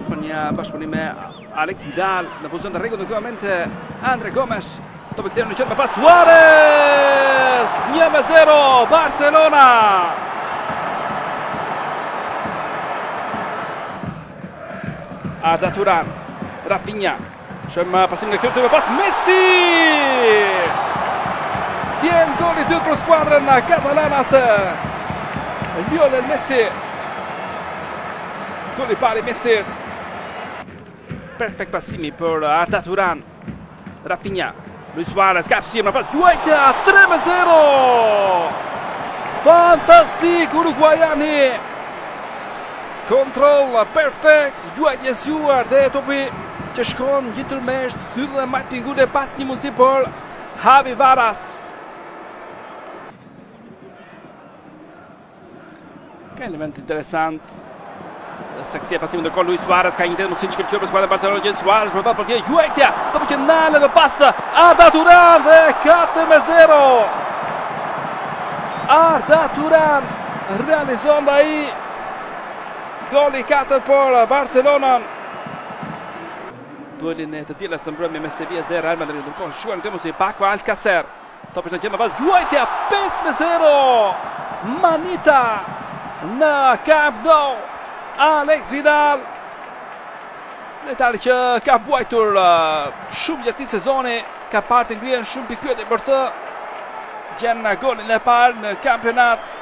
për një bashkëpunim me Alex Vidal në pozicion të rregull në këtë moment Andre Gomes. Topi kthyer në qendër me pas Suarez. 1-0 Barcelona. Arda Turan, Rafinha. Shumë pasim nga këtu me pas Messi. Vjen goli i dytë për skuadrën katalanase. Lionel Messi. Goli i parë i Messi. Perfekt pasimi për Arda Turan. Rafinha. Luis Suarez ka fshirë pas Juajtja 3-0. Fantastik uruguajani. Kontroll perfekt, Juajtja zgjuar dhe topi që shkon gjithërmesht, thyrë dhe majtë pingule pas një mundësi për Javi Varas. Ka element interesant. Saksia pasimin ndërkohë Luis Suarez ka një mundësi që shkëlqyer për skuadrën e Barcelonës, gjen Suarez për ballë për tjetër Juajtja, topi që nale dhe pas Arda Turan dhe 4-0. Arda Turan realizon dhe ai goli 4 për Barcelonën. Duelin e të tjelës të mbrëmje me Sevillas dhe Real Madrid. Ndërkohë shuan këtë mundësi Paco Alcacer. Topi në qendër pas Juajtja 5-0. Manita në Camp Nou. Alex Vidal. Letari që ka buajtur shumë gjatë këtij sezoni, ka parë të ngrihen shumë pikë për të. Gjen golin e parë në kampionat.